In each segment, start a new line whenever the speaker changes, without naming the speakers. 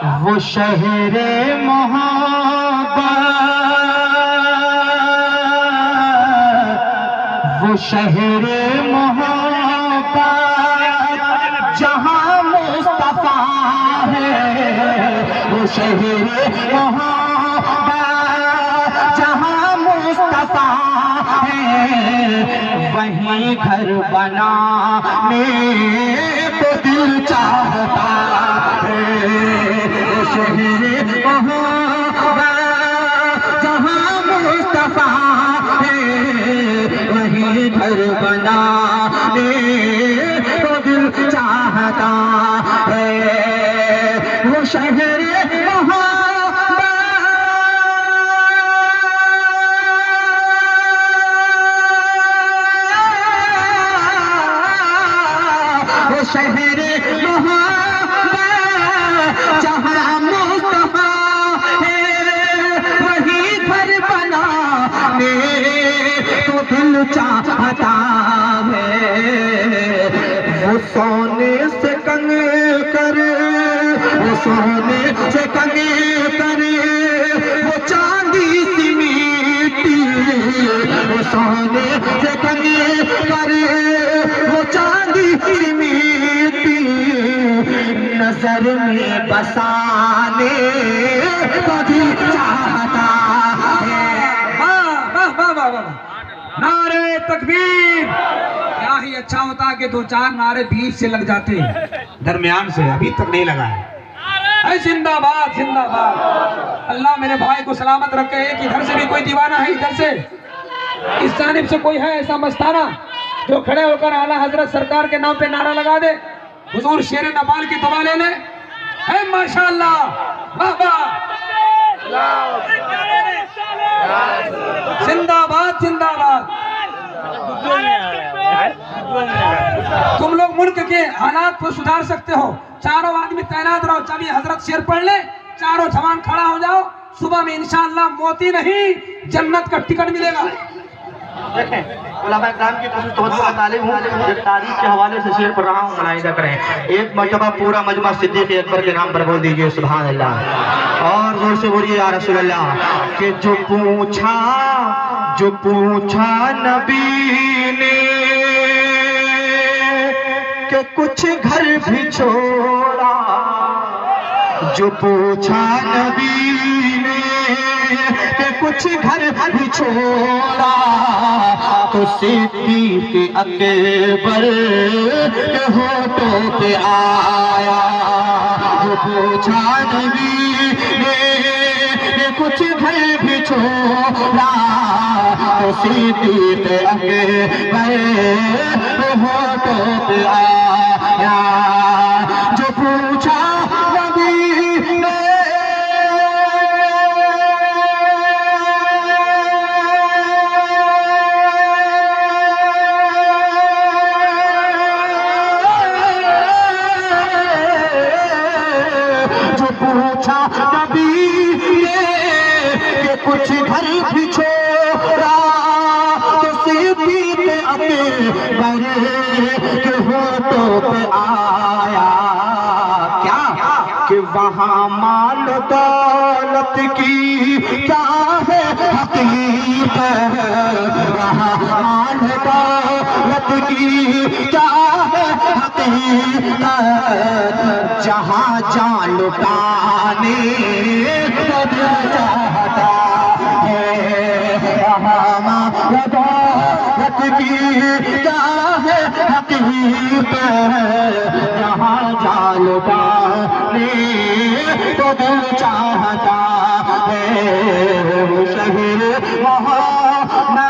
वो शहरे मोहब्बत, वो शहरे मोहब्बत जहाँ मुस्तफा है, वो शहरे मोहब्बत जहाँ मुस्तफा है, वहीं घर बनाने को दिल चाहता है। शहरे मोहब्बत जहाँ मुस्तफा है, वहीं घर बनाने को दिल चाहता है। वो शहरे शहरे मोहब्बत जहाँ मुस्तफा है, वही घर बनाने को दिल चाहता है। वो सोने से कंगन, वो सोने से कंगन, वो चांदी सी मीठी, वो सोने से कंगन, वो चांदी सी मीठी, नजर में बसाने को दिल चाहता है।
नारे तकबीर! क्या ही अच्छा होता कि दो चार नारे बीच से लग जाते, दरमियान से अभी तक नहीं लगा है। जिंदाबाद जिंदाबाद। अल्लाह मेरे भाई को सलामत रखे। एक इधर से भी कोई दीवाना है, इधर से इस जानिब से कोई है ऐसा मस्ताना जो खड़े होकर आला हजरत सरकार के नाम पे नारा लगा दे, हुजूर शेर नेपाल की दुआ ले ले। है माशाअल्लाह, वाह वाह, जिंदाबाद जिंदाबाद। तुम लोग मुल्क के हालात को सुधार सकते हो। चारों आदमी तैनात रहो। चलिए हजरत शेर पढ़ ले, चारों जवान खड़ा हो जाओ। सुबह में इंशाअल्लाह मोती नहीं जन्नत का टिकट मिलेगा।
उलमा इकराम की तरफ से तालीम हूँ, तारीख के हवाले से शेर पढ़ रहा हूँ, मुलाहिजा करें। एक मर्तबा पूरा मजमा सिद्दीक़ अकबर के नाम पर बोल दीजिए सुभान अल्लाह, और जोर से बोलिए या रसूल अल्लाह। कि जो पूछा नबी ने कि कुछ घर भी छोड़ा, जो पूछा नबी ने कि कुछ घर भी छोड़ा, तो सिद्दीक़ अकबर के होठों पे आया। जो पूछा नबी ने कि कुछ घर भी छोड़ा, तो सिद्दीक़ अकबर के होठों पे आया। जो पूछा नबी ने कि कुछ घर भी छोड़ा, तो सिद्दीक़ अकबर के होठों पे आया। क्या कि वहाँ माल दौलत की क्या है हकीकत, वहाँ माल दौलत की क्या है हकीकत, जहाँ जान लुटाने को दिल चाहता है। वहाँ माल दौलत की क्या है हकीकत, जहाँ जान लुटाने को दिल चाहता है। वो शहर मोहब्बत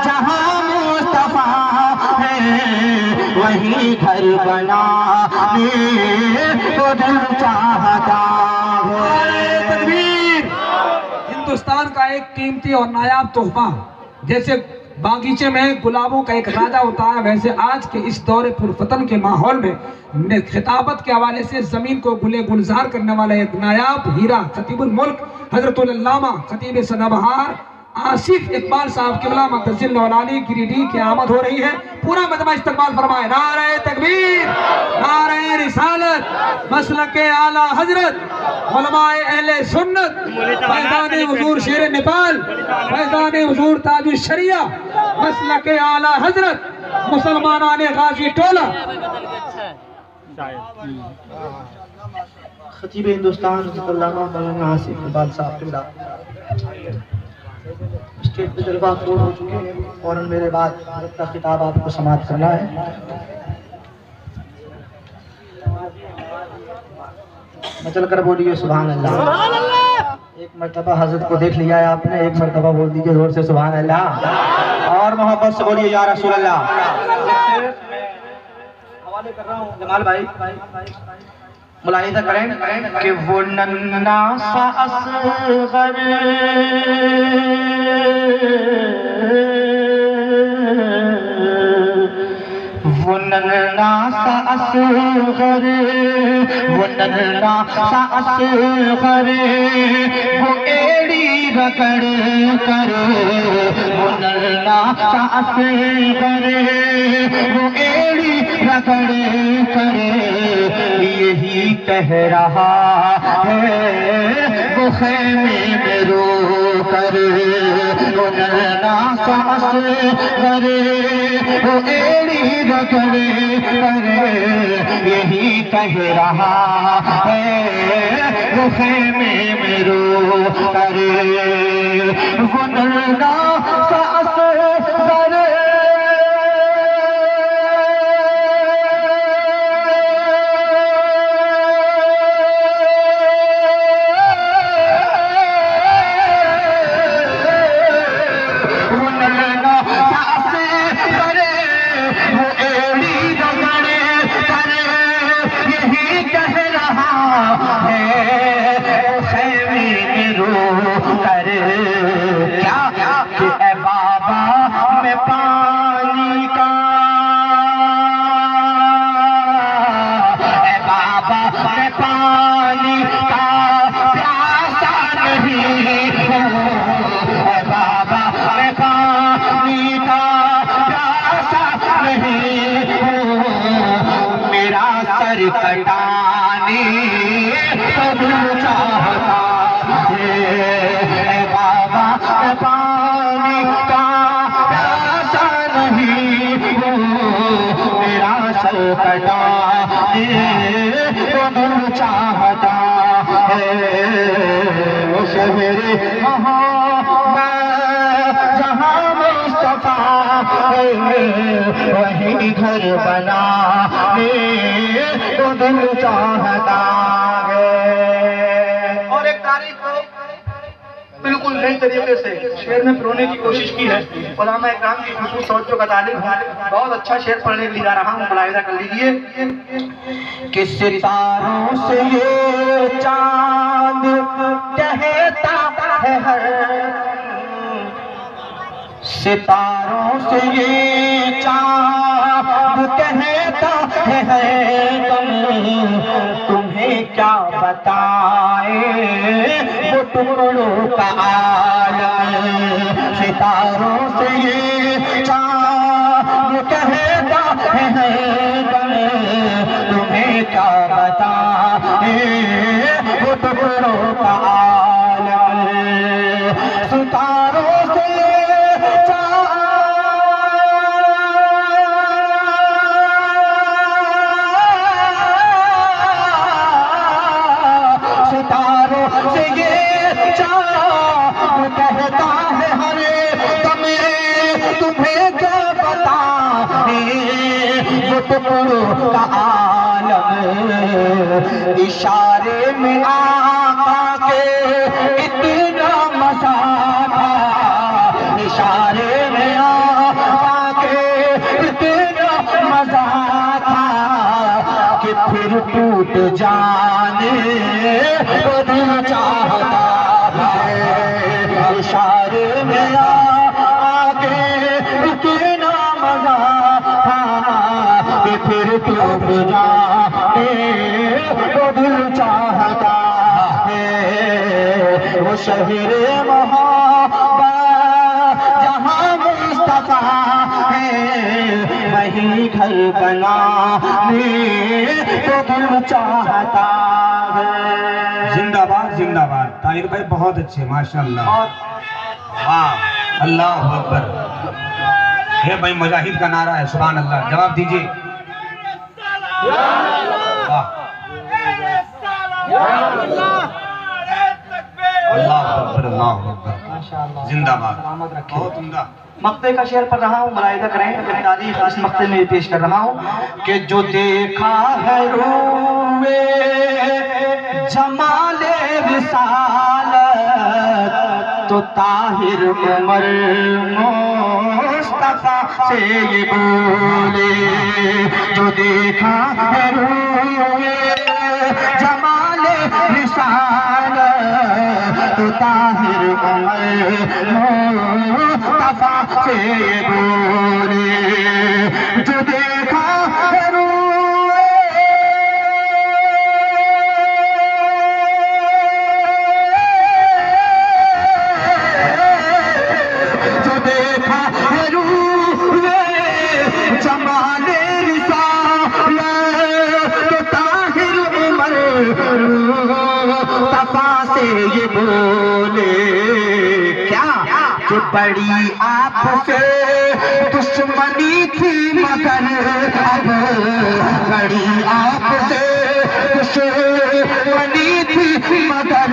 जहाँ मुस्तफा है, वहीं घर बनाने को दिल चाहता है।
तकबीर! हिंदुस्तान का एक कीमती और नायाब तोहफा, जैसे बागीचे में गुलाबों का एक राजा होता है, वैसे आज के इस दौरे पुरफतन के माहौल में खिताबत के हवाले से जमीन को गुले गुलजार करने वाला एक नायाब हीरा खतीबुल मुल्क हजरतुल अल्लामा खतीब सदाबहार आसिफ इकबाल साहब किबला मुंतजिल नौलानी गिरिडीह की आमद हो रही है। पूरा मजमा इस्तकबाल फरमाए। नारे तकबीर, नारे रिसालत, मसलके आला हजरत, उलमाए अहले सुन्नत, फैज़ान हुजूर शेर नेपाल, फैज़ान हुजूर ताजुल शरिया, मसलके आला हजरत, मुसलमानाने गाजी टोला।
खतीब हिंदुस्तान आसिफ इकबाल साहब किबला स्टेज पे जलवा पूर्ण हो चुके हैं और मेरे बाद हज़रत का खिताब आपको समाप्त करना है। मचल कर बोलिए सुभान अल्लाह। एक मर्तबा हज़रत को देख लिया है आपने, एक मर्तबा बोल दीजिए जोर से सुभान अल्लाह और मोहब्बत से बोलिए या रसूल अल्लाह। हवाले कर रहा हूँ जमाल भाई, मुलाहिजा करें कि वो नन्ना सा असग़र वो नन्ना सा असग़र वो नन्ना सा असग़र वो एड़ी रगड़ कर वो नन्ना सा असग़र वो एड़ी रगड़ कर यही कह रहा है वो खैमे में रो कर वो नन्ना सा असग़र वो एड़ी रगड़ कर यही कह रहा है वो खैमे में रो कर वो नन्ना सा असग़र कटाने तो चाहता है बाबा पानी का प्यासा नहीं हो मेरा सर कटाने तो चाहता है वो शहरे जहाँ मुस्तफा वही घर बना तो दिल चाहता है। और एक तारीख को बिल्कुल नई तरीके से शेर में पिरोने की कोशिश की है। उलमा इकराम की खुशबू तवज्जो का तालिब बहुत अच्छा शेर पढ़ने के लिए जा रहा हूँ, मुलाहिजा कर लीजिए कि सितारों से ये चांद कहता है हर सितारों से ये चाँद कहता है तुम्हें क्या बताए वो टुकड़ों का आलम सितारों से ये चाँद कहता है तुम्हें क्या बताए वो टुकड़ों का आलम सितारों से कहता है हरे तुम्हें क्या बताए वो टुकड़ों का आलम इशारे में आका के इतना मजा था इशारे में आका के इतना मजा था कि फिर टूट जाने को दिल चाहता इशारे में आके इतना मजा था कि फिर टूट जाने को दिल चाहता है वो शहर मोहब्बत कहीं घर बनाने तो दिल चाहता है।
जिंदाबाद जिंदाबाद ताहिर भाई, बहुत अच्छे माशाल्लाह। वाह, अल्लाह अकबर। ये भाई मुजाहिद का नारा है, सुभान अल्लाह। जवाब दीजिए। वाह, अल्लाह अकबर, अल्लाह अकबर, जिंदाबाद, बहुत उम्दा।
मक्ते का शेर पढ़ रहा हूँ, मुलाहिदा करें तारीख इस मक्ते में पेश कर रहा हूँ कि जो देखा है रूए जमाले विसालत तो ताहिर उमर मुस्तफा से ये बोले। जो देखा है रूए जमाले विसालत तो ताहिर उमर मुस्तफा से ये बोले। जो देखा है जो देखा है जमाले रिसालत तो ताहिर उमर मुस्तफा से ये बोले। क्या कि बड़ी आपसे दुश्मनी थी मगर अब बड़ी आपसे दुश्मनी थी मगर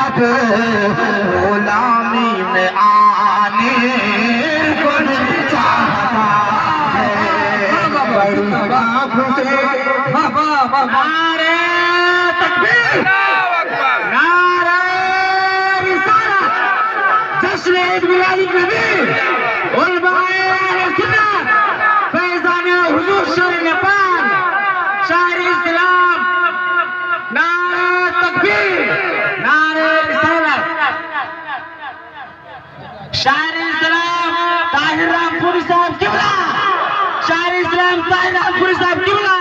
अब गुलामी में आने को चाहता है। बड़ी आपसे नारे तकबीर, नारे रिसालत, जश्न ईद मिलाद नबी, उलमाए अहले सुन्नत, फैज़ान हुजूर शाह नेपाल, शायर इस्लाम, नारे तकबीर, नारे रिसालत, शायर इस्लाम ताहिर रामपुरी साहब किबला, शायर इस्लाम ताहिर रामपुरी साहब किबला।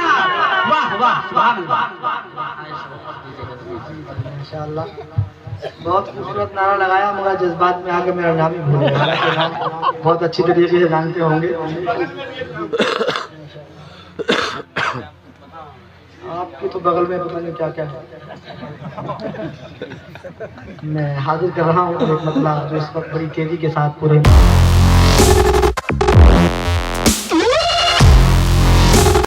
वाह वाह, सुभान अल्लाह, माशाअल्लाह। बहुत खूबसूरत नारा लगाया, मगर जज्बात में आके मेरा नाम ही भूल गया। हालांकि नाम बहुत अच्छी तरीके से जानते होंगे। आपके तो बगल में पता नहीं क्या क्या है। मैं हाजिर कर रहा हूँ एक मतलब जो इस वक्त बड़ी तेजी के साथ पूरे